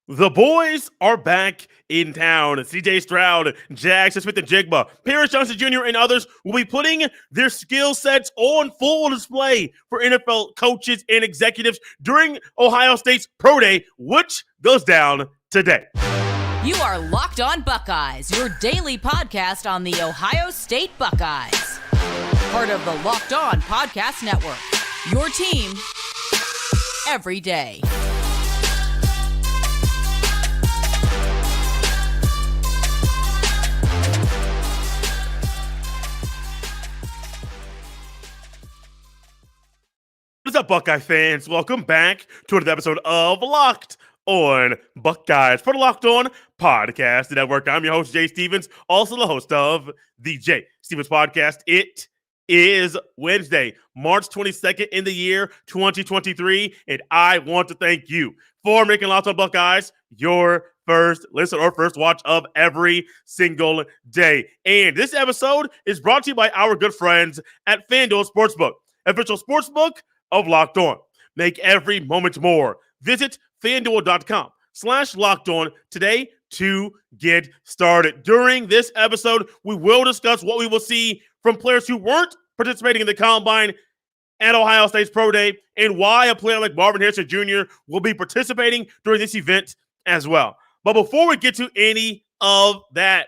The boys are back in town. Stroud, Jaxon Smith-Njigba, Paris Johnson Jr., and others will be putting their skill sets on full display for NFL coaches and executives during Ohio State's Pro Day, which goes down today. You are Locked On Buckeyes, your daily podcast on the Ohio State Buckeyes. Part of the Locked On Podcast Network, your team every day. What's up, Buckeye fans? Welcome back to another episode of Locked On Buckeyes for the Locked On Podcast Network. I'm your host, Jay Stevens, also the host of the Jay Stevens Podcast. It is Wednesday, March 22nd in the year 2023, and I want to thank you for making Locked On Buckeyes your first listen or first watch of every single day. And this episode is brought to you by our good friends at FanDuel Sportsbook, official sportsbook of Locked On. Make every moment more. Visit FanDuel.com/LockedOn today to get started. During this episode, we will discuss what we will see from players who weren't participating in the Combine at Ohio State's Pro Day and why a player like Marvin Harrison Jr. will be participating during this event as well. But before we get to any of that,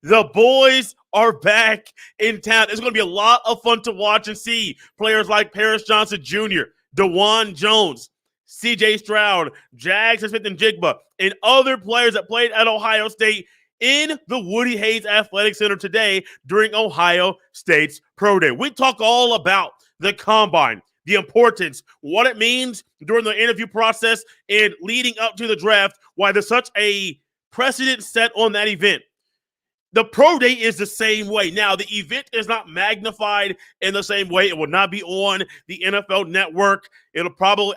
the boys are back in town. It's going to be a lot of fun to watch and see players like Paris Johnson Jr., DeJuan Jones, C.J. Stroud, Jaxon Smith-Njigba, and other players that played at Ohio State in the Woody Hayes Athletic Center today during Ohio State's Pro Day. We talk all about the Combine, the importance, what it means during the interview process, and leading up to the draft, why there's such a precedent set on that event. The Pro Day is the same way. Now, the event is not magnified in the same way. It will not be on the NFL Network. It'll probably,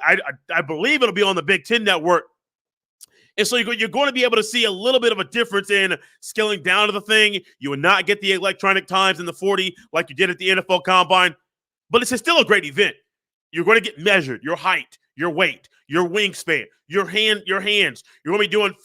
I believe it'll be on the Big Ten Network. And so you're going to be able to see a little bit of a difference in scaling down to the thing. You will not get the electronic times in the 40 like you did at the NFL Combine. But it's still a great event. You're going to get measured, your height, your weight, your wingspan, your hands. You're going to be doing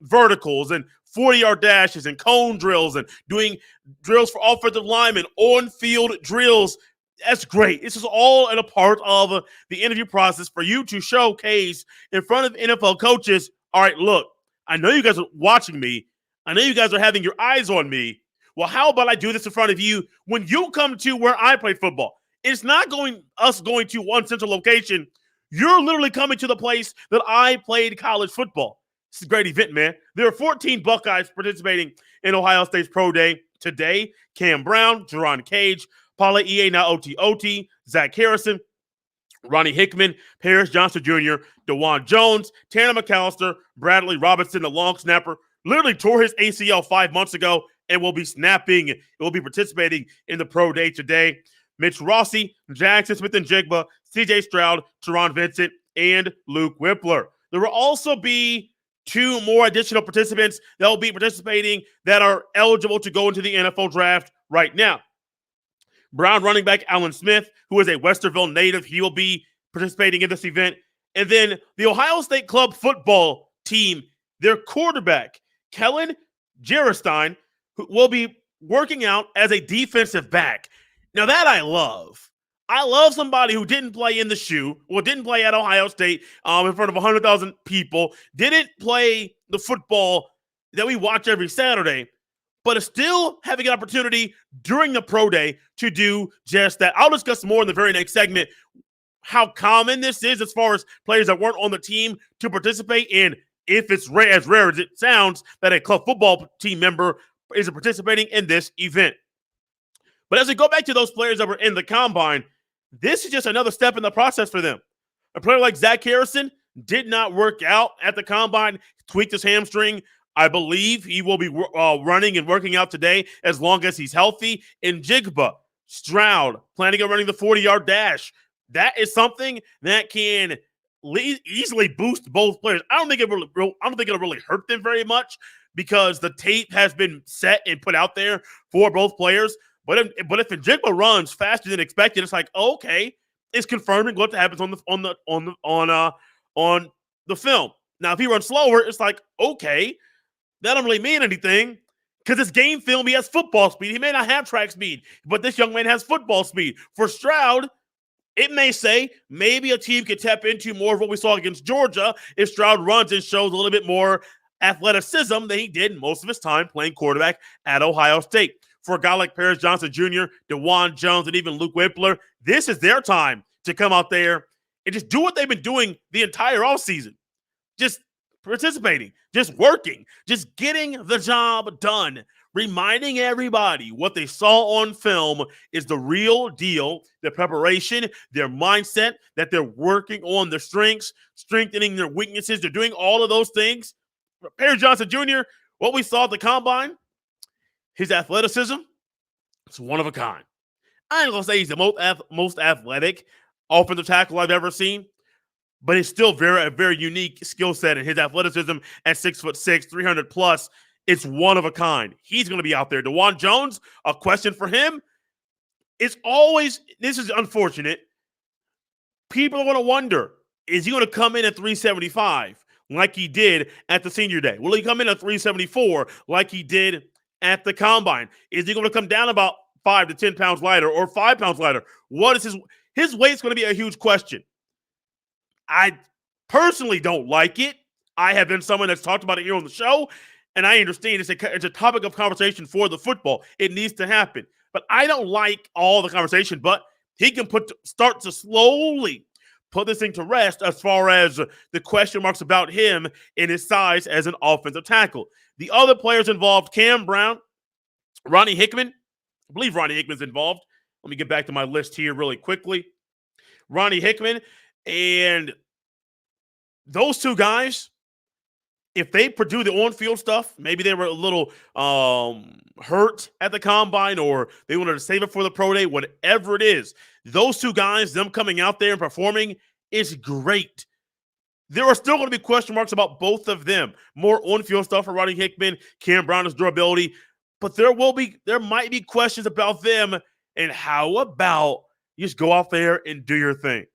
verticals and 40-yard dashes and cone drills and doing drills for offensive linemen, on-field drills. That's great. This is all a part of the interview process for you to showcase in front of NFL coaches. All right, look, I know you guys are watching me. I know you guys are having your eyes on me. Well, how about I do this in front of you when you come to where I play football? It's not us going to one central location. You're literally coming to the place that I played college football. It's a great event, man. There are 14 Buckeyes participating in Ohio State's Pro Day today. Cam Brown, Jerron Cage, Paula E.A. now O.T., Zach Harrison, Ronnie Hickman, Paris Johnson Jr., DeJuan Jones, Tanner McAllister, Bradley Robinson, the long snapper, literally tore his ACL 5 months ago and will be participating in the Pro Day today. Mitch Rossi, Jaxon Smith-Njigba, C.J. Stroud, Teron Vincent, and Luke Whippler. There will also be 2 more additional participants that will be participating that are eligible to go into the NFL draft right now. Brown running back Allen Smith, who is a Westerville native, he will be participating in this event. And then the Ohio State Club football team, their quarterback, Kellen Jerestein, who will be working out as a defensive back. Now that I love. I love somebody who didn't play in the shoe, didn't play at Ohio State in front of 100,000 people, didn't play the football that we watch every Saturday, but is still having an opportunity during the Pro Day to do just that. I'll discuss more in the very next segment how common this is as far as players that weren't on the team to participate, and if it's as rare as it sounds that a club football team member is participating in this event. But as we go back to those players that were in the Combine, this is just another step in the process for them. A player like Zach Harrison did not work out at the Combine, tweaked his hamstring. I believe he will be running and working out today as long as he's healthy. And Njigba, Stroud, planning on running the 40-yard dash. That is something that can easily boost both players. I don't think it'll really hurt them very much because the tape has been set and put out there for both players. But if Njigba runs faster than expected, it's like, okay, it's confirming what happens on the film. Now, if he runs slower, it's like, okay, that don't really mean anything because it's game film. He has football speed. He may not have track speed, but this young man has football speed. For Stroud, it may say maybe a team could tap into more of what we saw against Georgia if Stroud runs and shows a little bit more athleticism than he did most of his time playing quarterback at Ohio State. For a guy like Paris Johnson Jr., DeJuan Jones, and even Luke Whippler, this is their time to come out there and just do what they've been doing the entire offseason. Just participating, just working, just getting the job done, reminding everybody what they saw on film is the real deal, their preparation, their mindset, that they're working on their strengths, strengthening their weaknesses. They're doing all of those things. Paris Johnson Jr., what we saw at the combine, his athleticism, it's one of a kind. I ain't going to say he's the most athletic offensive tackle I've ever seen, but it's still a very unique skill set, and his athleticism at 6'6", 300 plus, it's one of a kind. He's going to be out there. DeJuan Jones, a question for him, it's always, this is unfortunate, people are going to wonder, is he going to come in at 375 like he did at the senior day? Will he come in at 374 like he did at the combine? Is he going to come down about 5 to 10 pounds lighter or 5 pounds lighter? What is his weight's going to be a huge question. I personally don't like it. I have been someone that's talked about it here on the show, and I understand it's a topic of conversation for the football. It needs to happen. But I don't like all the conversation, but he can start to slowly put this thing to rest as far as the question marks about him and his size as an offensive tackle. The other players involved, Cam Brown, Ronnie Hickman. I believe Ronnie Hickman's involved. Let me get back to my list here really quickly. Ronnie Hickman, and those two guys, if they produce the on-field stuff, maybe they were a little hurt at the combine or they wanted to save it for the pro day, whatever it is, those two guys, them coming out there and performing is great. There are still going to be question marks about both of them. More on-field stuff for Ronnie Hickman, Cam Brown's durability, but there might be questions about them. And how about you just go out there and do your thing?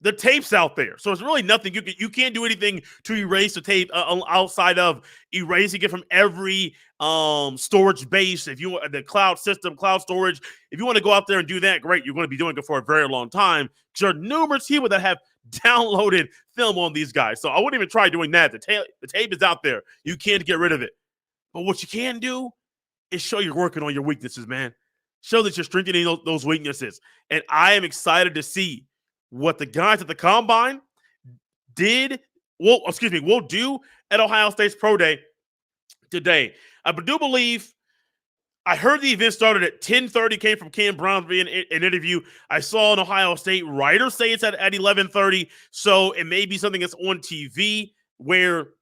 The tape's out there, so it's really nothing. You can't do anything to erase the tape outside of erasing it from every storage base. If you want the cloud system, cloud storage, if you want to go out there and do that, great. You're going to be doing it for a very long time. There are numerous people that have downloaded film on these guys, so I wouldn't even try doing that. The tape is out there. You can't get rid of it. But what you can do is show you're working on your weaknesses, man. Show that you're strengthening those weaknesses, and I am excited to see what the guys at the combine will do at Ohio State's Pro Day today. I do believe I heard the event started at 10:30, came from Cam Brown via an interview. I saw an Ohio State writer say it's at 11:30, so it may be something that's on TV where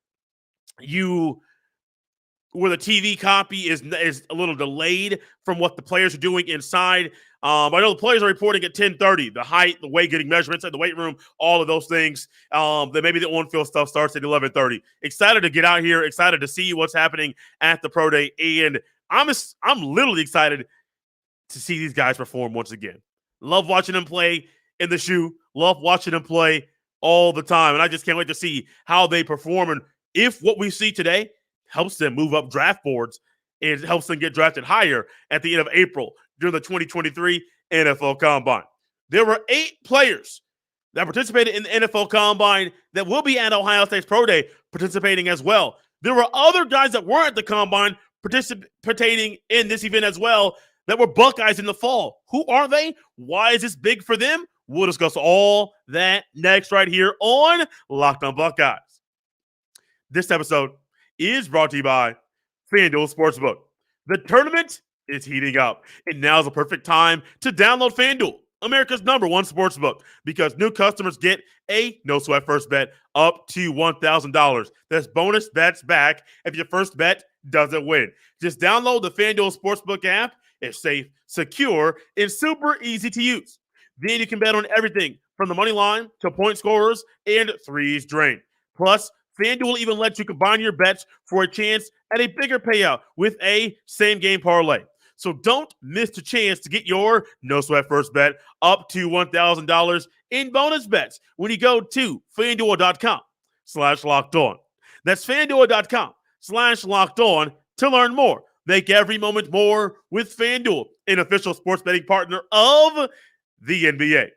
the TV copy is a little delayed from what the players are doing inside. I know the players are reporting at 10:30, the height, the weight, getting measurements at the weight room, all of those things. Then maybe the on-field stuff starts at 11:30. Excited to get out here, excited to see what's happening at the Pro Day, and I'm literally excited to see these guys perform once again. Love watching them play in the shoe, love watching them play all the time, and I just can't wait to see how they perform and if what we see today helps them move up draft boards and helps them get drafted higher at the end of April during the 2023 NFL Combine. There were 8 players that participated in the NFL Combine that will be at Ohio State's Pro Day participating as well. There were other guys that weren't at the Combine participating in this event as well that were Buckeyes in the fall. Who are they? Why is this big for them? We'll discuss all that next right here on Locked on Buckeyes. This episode is brought to you by FanDuel Sportsbook. The tournament is heating up, and now's the perfect time to download FanDuel, America's #1 sportsbook, because new customers get a no-sweat first bet up to $1,000. That's bonus bets back if your first bet doesn't win. Just download the FanDuel Sportsbook app. It's safe, secure, and super easy to use. Then you can bet on everything from the money line to point scorers and threes drained. Plus, FanDuel will even let you combine your bets for a chance at a bigger payout with a same-game parlay. So don't miss the chance to get your no-sweat first bet up to $1,000 in bonus bets when you go to FanDuel.com. FanDuel.com/lockedon. That's FanDuel.com/lockedon to learn more. Make every moment more with FanDuel, an official sports betting partner of the NBA.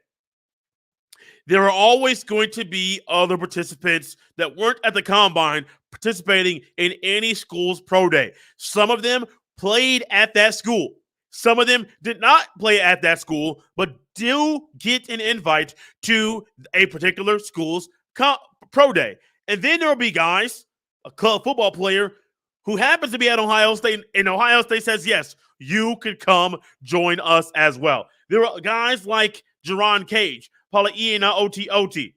There are always going to be other participants that weren't at the combine participating in any school's pro day. Some of them played at that school. Some of them did not play at that school, but do get an invite to a particular school's pro day. And then there will be guys, a club football player who happens to be at Ohio State, and Ohio State says, yes, you could come join us as well. There are guys like Jerron Cage, Paula Iena Oti,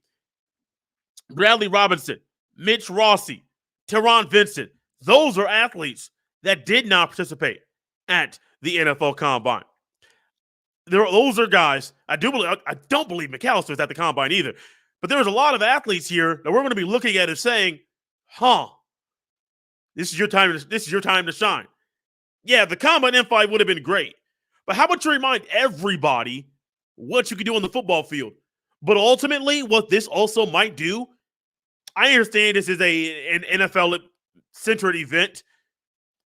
Bradley Robinson, Mitch Rossi, Teron Vincent. Those are athletes that did not participate at the NFL Combine. Those are guys. I don't believe McAllister is at the Combine either. But there's a lot of athletes here that we're going to be looking at and saying, this is your time to shine. Yeah, the Combine invite would have been great. But how about you remind everybody what you can do on the football field? But ultimately, what this also might do, I understand this is an NFL-centered event.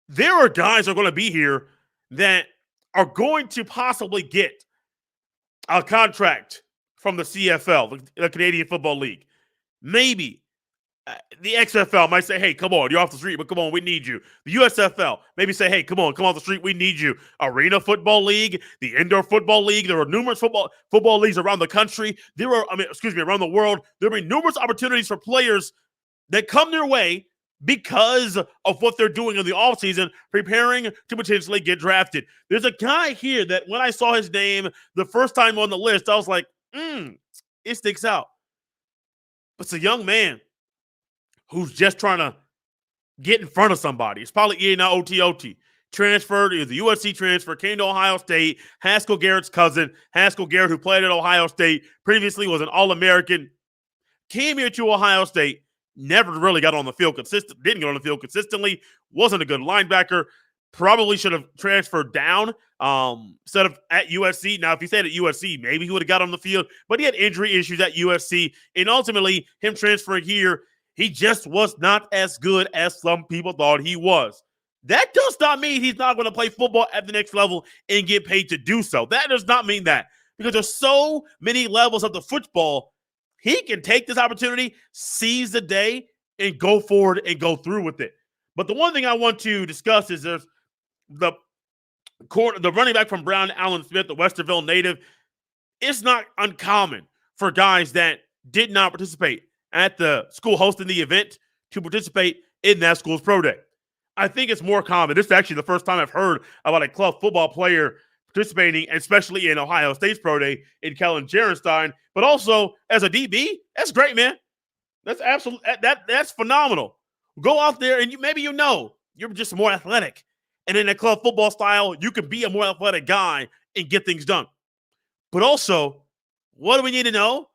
There are guys that are going to be here that are going to possibly get a contract from the CFL, the Canadian Football League. Maybe the XFL might say, hey, come on, you're off the street, but come on, we need you. The USFL maybe say, hey, come off the street, we need you. Arena Football League, the Indoor Football League, there are numerous football leagues around the country. Around the world. There will be numerous opportunities for players that come their way because of what they're doing in the offseason, preparing to potentially get drafted. There's a guy here that when I saw his name the first time on the list, I was like, it sticks out. But it's a young man who's just trying to get in front of somebody. It's probably Iena Oti. Transferred, is the USC transfer, came to Ohio State. Haskell Garrett's cousin. Haskell Garrett, who played at Ohio State, previously was an All-American, came here to Ohio State, never really got on the field didn't get on the field consistently, wasn't a good linebacker, probably should have transferred down instead of at USC. Now, if he stayed at USC, maybe he would have got on the field, but he had injury issues at USC, and ultimately, him transferring here, he just was not as good as some people thought he was. That does not mean he's not going to play football at the next level and get paid to do so. That does not mean that, because there's so many levels of the football. He can take this opportunity, seize the day, and go forward and go through with it. But the one thing I want to discuss is there's the running back from Brown, Allen Smith, the Westerville native. It's not uncommon for guys that did not participate at the school hosting the event to participate in that school's pro day. I think it's more common. This is actually the first time I've heard about a club football player participating, especially in Ohio State's pro day in Kellen Jarenstein, but also as a DB. That's great, man. That's absolutely that's phenomenal. Go out there and you're just more athletic. And in a club football style, you can be a more athletic guy and get things done. But also, what do we need to know?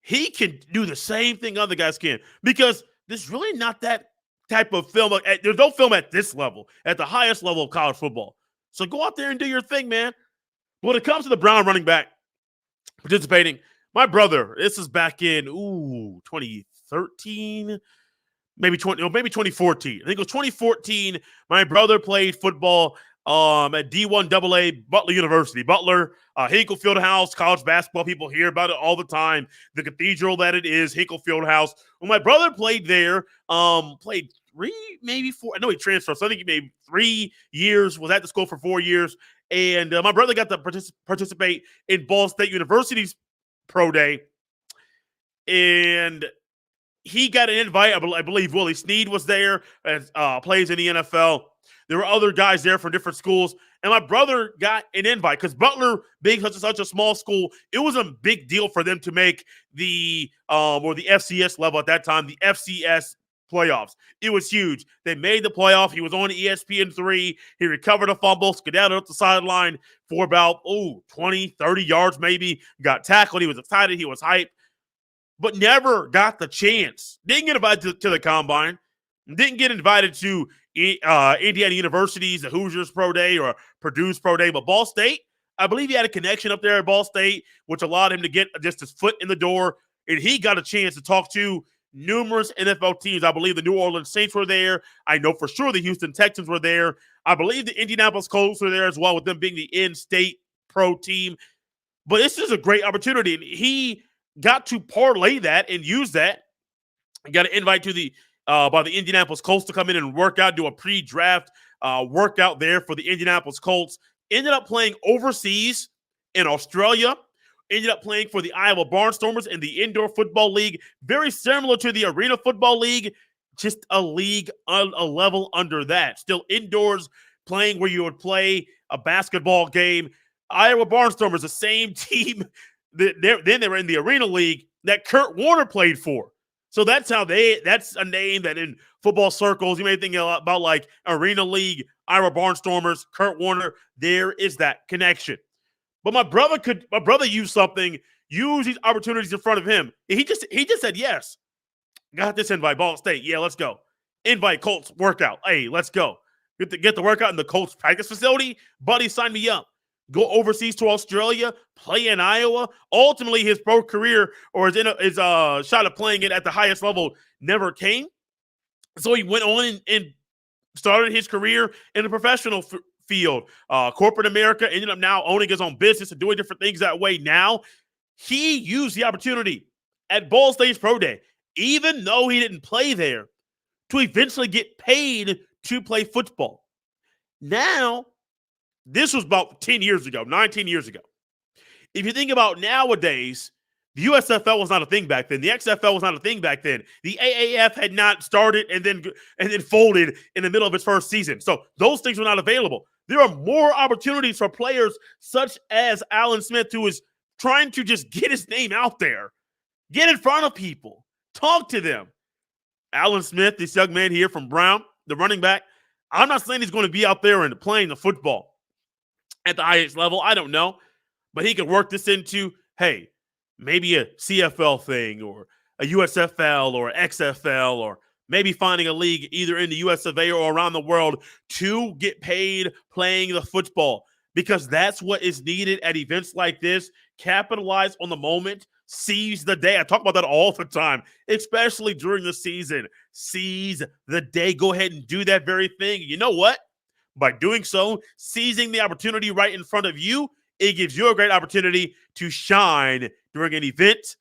He can do the same thing other guys can, because there's really not that type of film. There's no film at this level, at the highest level of college football. So go out there and do your thing, man. When it comes to the Brown running back participating, my brother, this is back in 2013, maybe 2014. I think it was 2014. My brother played football at D1 AA Butler University. Butler, Hinkle Fieldhouse, college basketball people hear about it all the time. The cathedral that it is, Hinkle Fieldhouse. When my brother played there, played 3, maybe 4. I know he transferred, so I think he made 3 years, was at the school for 4 years. And my brother got to participate in Ball State University's pro day. And he got an invite. I believe Willie Snead was there, as plays in the NFL. There were other guys there from different schools. And my brother got an invite because Butler, being such a small school, it was a big deal for them to make the FCS level at that time, the FCS playoffs. It was huge. They made the playoff. He was on ESPN3. He recovered a fumble, skedaddled up the sideline for about 20, 30 yards maybe. Got tackled. He was excited. He was hyped. But never got the chance. Didn't get invited to the Combine. Didn't get invited to Indiana University's, the Hoosiers Pro Day or Purdue's Pro Day. But Ball State, I believe he had a connection up there at Ball State, which allowed him to get just his foot in the door. And he got a chance to talk to numerous NFL teams. I believe the New Orleans Saints were there. I know for sure the Houston Texans were there. I believe the Indianapolis Colts were there as well, with them being the in-state pro team. But this is a great opportunity. And he got to parlay that and use that. He got an invite to the by the Indianapolis Colts to come in and work out, do a pre-draft workout there for the Indianapolis Colts. Ended up playing overseas in Australia. Ended up playing for the Iowa Barnstormers in the Indoor Football League. Very similar to the Arena Football League, just a league on a level under that. Still indoors, playing where you would play a basketball game. Iowa Barnstormers, the same team. Then they were in the Arena League that Kurt Warner played for. So that's a name that in football circles, you may think about like Arena League, Iowa Barnstormers, Kurt Warner. There is that connection. But my brother used something, use these opportunities in front of him. He just said yes. Got this invite, Ball State. Yeah, let's go. Invite Colts workout. Hey, let's go. Get the workout in the Colts practice facility. Buddy, sign me up. Go overseas to Australia, play in Iowa. Ultimately, his pro career or his shot of playing it at the highest level never came. So he went on and started his career in the professional field. Corporate America, ended up now owning his own business and doing different things that way. Now, he used the opportunity at Ball State's Pro Day, even though he didn't play there, to eventually get paid to play football. Now, this was about 10 years ago, 19 years ago. If you think about nowadays, the USFL was not a thing back then. The XFL was not a thing back then. The AAF had not started and then folded in the middle of its first season. So those things were not available. There are more opportunities for players such as Alan Smith, who is trying to just get his name out there, get in front of people, talk to them. Alan Smith, this young man here from Brown, the running back, I'm not saying he's going to be out there and playing the football at the highest level. I don't know. But he could work this into, hey, maybe a CFL thing or a USFL or XFL, or maybe finding a league either in the US of A or around the world to get paid playing the football, because that's what is needed at events like this. Capitalize on the moment. Seize the day. I talk about that all the time, especially during the season. Seize the day. Go ahead and do that very thing. You know what? By doing so, seizing the opportunity right in front of you, it gives you a great opportunity to shine during an event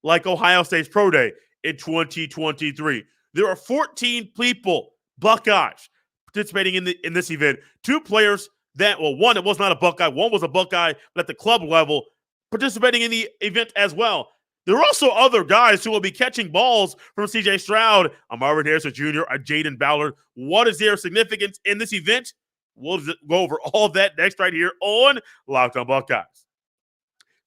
like Ohio State's Pro Day in 2023. There are 14 people, Buckeyes, participating in this event. Two players one, it was not a Buckeye. One was a Buckeye, but at the club level, participating in the event as well. There are also other guys who will be catching balls from C.J. Stroud, Marvin Harrison Jr., Jaden Ballard. What is their significance in this event? We'll go over all of that next right here on Locked On Buckeyes.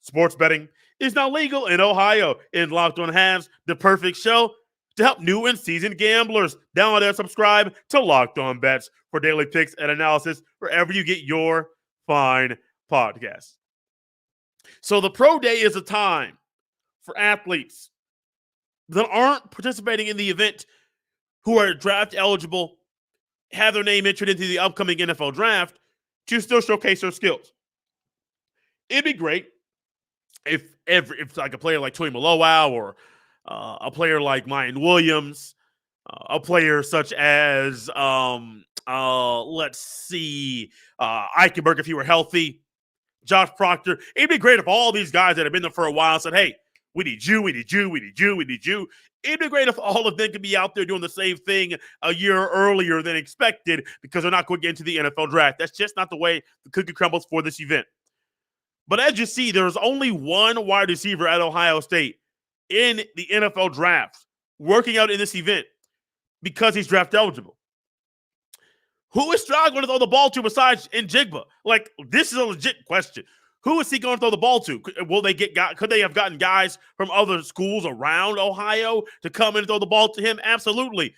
Sports betting is now legal in Ohio, and Locked On has the perfect show to help new and seasoned gamblers. Download and subscribe to Locked On Bets for daily picks and analysis wherever you get your fine podcasts. So the Pro Day is a time for athletes that aren't participating in the event, who are draft eligible, have their name entered into the upcoming NFL draft, to still showcase their skills. It'd be great if like a player like Tony Maloau or a player like Mayan Williams, a player such as let's see, Eichenberg, if he were healthy, Josh Proctor. It'd be great if all these guys that have been there for a while said, hey, we need you, we need you, we need you, we need you. It'd be great if all of them could be out there doing the same thing a year earlier than expected, because they're not going to get into the NFL draft. That's just not the way the cookie crumbles for this event. But as you see, there's only one wide receiver at Ohio State in the NFL draft working out in this event because he's draft eligible. Who is Stroud going to throw the ball to besides Njigba? Like, this is a legit question. Who is he going to throw the ball to? Could they have gotten guys from other schools around Ohio to come in and throw the ball to him? Absolutely.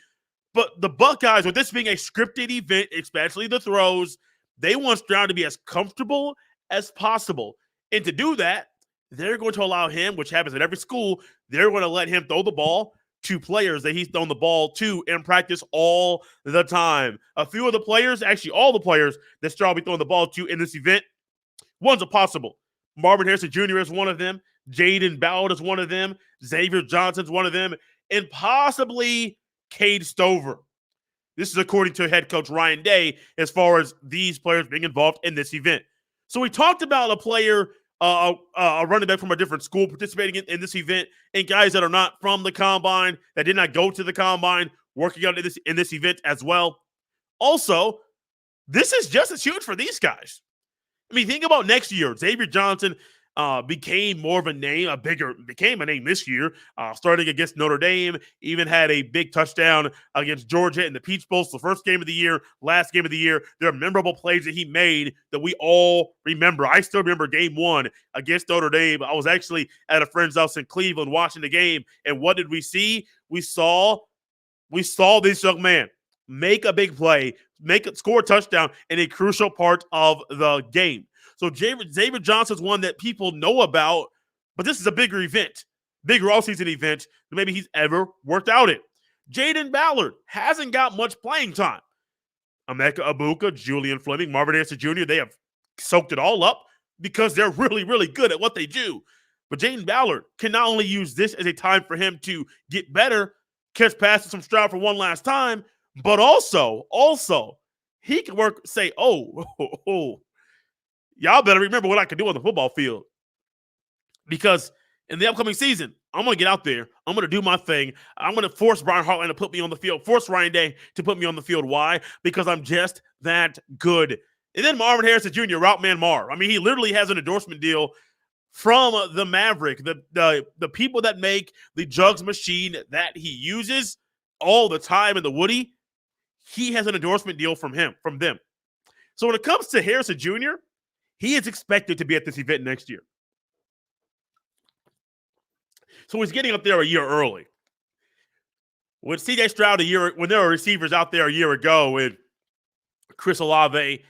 But the Buckeyes, with this being a scripted event, especially the throws, they want Stroud to be as comfortable as possible. And to do that, they're going to allow him, which happens at every school, they're going to let him throw the ball to players that he's thrown the ball to in practice all the time. A few of the players, actually all the players that Stroud will be throwing the ball to in this event, one's a possible. Marvin Harrison Jr. is one of them. Jaden Ballard is one of them. Xavier Johnson's one of them. and possibly Cade Stover. This is according to head coach Ryan Day as far as these players being involved in this event. So we talked about a player, a running back from a different school participating in this event, and guys that are not from the combine, that did not go to the combine, working out in this event as well. Also, this is just as huge for these guys. I mean, think about next year. Xavier Johnson became more of a name, became a name this year, starting against Notre Dame, even had a big touchdown against Georgia in the Peach Bowl. So the first game of the year, last game of the year. There are memorable plays that he made that we all remember. I still remember game 1 against Notre Dame. I was actually at a friend's house in Cleveland watching the game, and what did we see? We saw this young man make a big play, score a touchdown in a crucial part of the game. So Xavier Johnson's one that people know about, but this is a bigger all-season event than maybe he's ever worked out in. Jaden Ballard hasn't got much playing time. Emeka Egbuka, Julian Fleming, Marvin Harrison Jr., they have soaked it all up because they're really, really good at what they do. But Jaden Ballard can not only use this as a time for him to get better, catch passes from Stroud for one last time, but also he can say, y'all better remember what I can do on the football field. Because in the upcoming season, I'm going to get out there. I'm going to do my thing. I'm going to force Brian Hartline to put me on the field, force Ryan Day to put me on the field. Why? Because I'm just that good. And then Marvin Harrison Jr., Route Man Marv. I mean, he literally has an endorsement deal from the Maverick, the people that make the jugs machine that he uses all the time in the Woody. He has an endorsement deal from them. So when it comes to Harrison Jr., he is expected to be at this event next year. So he's getting up there a year early. With C.J. Stroud when there were receivers out there a year ago with Chris Olave,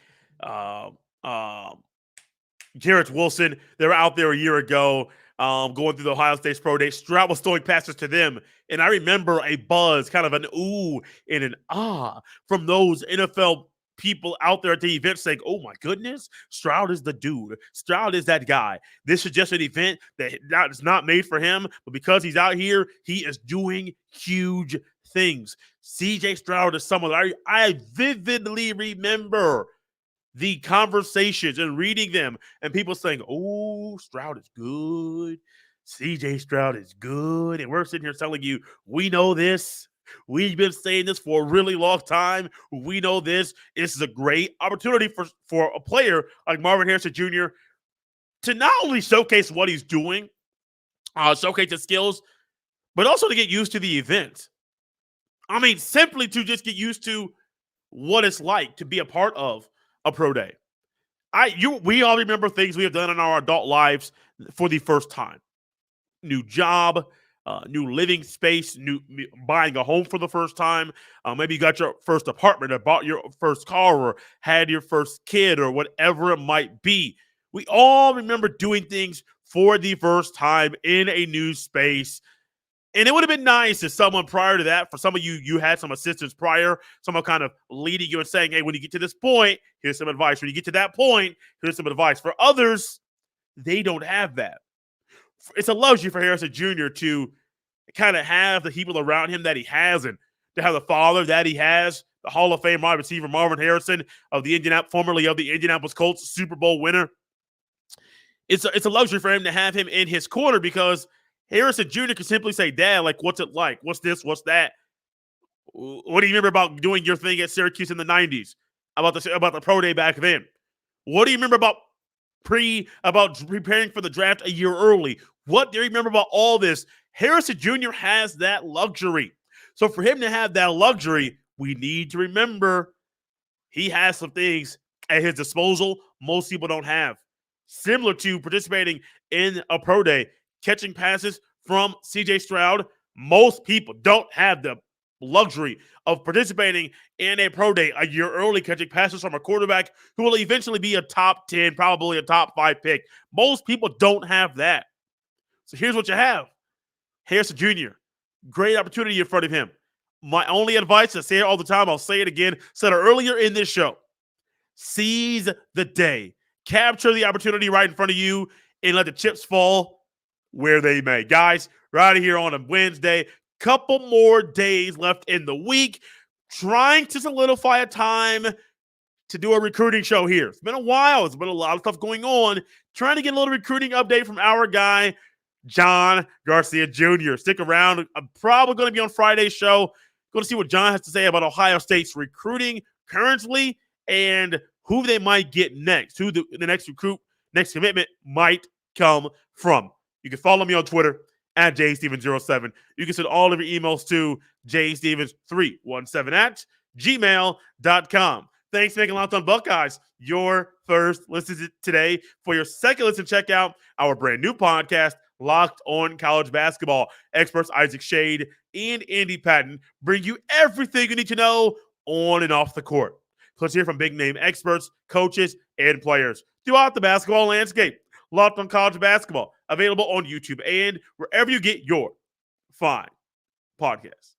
Garrett Wilson, they were out there a year ago going through the Ohio State's Pro Day. Stroud was throwing passes to them. And I remember a buzz, kind of an ooh and an ah from those NFL people out there at the event saying, oh my goodness, Stroud is the dude. Stroud is that guy. This is just an event that is not made for him, but because he's out here, he is doing huge things. CJ Stroud is someone I vividly remember the conversations and reading them and people saying, oh, Stroud is good. CJ Stroud is good. And we're sitting here telling you, we know this. We've been saying this for a really long time. We know this. This is a great opportunity for a player like Marvin Harrison Jr. to not only showcase what he's doing, showcase his skills, but also to get used to the event. I mean, simply to just get used to what it's like to be a part of a pro day. We all remember things we have done in our adult lives for the first time. New job, new living space, buying a home for the first time. Maybe you got your first apartment or bought your first car or had your first kid or whatever it might be. We all remember doing things for the first time in a new space. And it would have been nice if someone prior to that, for some of you had some assistance prior, someone kind of leading you and saying, hey, when you get to this point, here's some advice. When you get to that point, here's some advice. For others, they don't have that. It's a luxury for Harrison Jr. to kind of have the people around him that he has and to have the father that he has, the Hall of Fame wide receiver Marvin Harrison formerly of the Indianapolis Colts, Super Bowl winner. It's a luxury for him to have him in his corner because Harrison Jr. can simply say, Dad, like, what's it like? What's this? What's that? What do you remember about doing your thing at Syracuse in the 90s? About the pro day back then? What do you remember about preparing for the draft a year early? What do you remember about all this? Harrison Jr. has that luxury. So for him to have that luxury, we need to remember he has some things at his disposal most people don't have. Similar to participating in a pro day, catching passes from CJ Stroud, most people don't have the luxury of participating in a pro day a year early, catching passes from a quarterback who will eventually be a top 10, probably a top 5 pick. Most people don't have that. So here's what you have. Harrison Jr., great opportunity in front of him. My only advice, I say it all the time, I'll say it again, said it earlier in this show. Seize the day. Capture the opportunity right in front of you and let the chips fall where they may. Guys, right here on a Wednesday, couple more days left in the week, trying to solidify a time to do a recruiting show here. It's been a while. It's been a lot of stuff going on. Trying to get a little recruiting update from our guy, John Garcia Jr. Stick around. I'm probably going to be on Friday's show. Going to see what John has to say about Ohio State's recruiting currently and who they might get next, who the next recruit, next commitment might come from. You can follow me on Twitter at jstevens07. You can send all of your emails to jstevens317@gmail.com. Thanks for making Locked On Buckeyes your first listen today. For your second listen, check out our brand new podcast, Locked On College Basketball. Experts Isaac Shade and Andy Patton bring you everything you need to know on and off the court. Plus, hear from big-name experts, coaches, and players throughout the basketball landscape. Locked On College Basketball, available on YouTube and wherever you get your fine podcasts.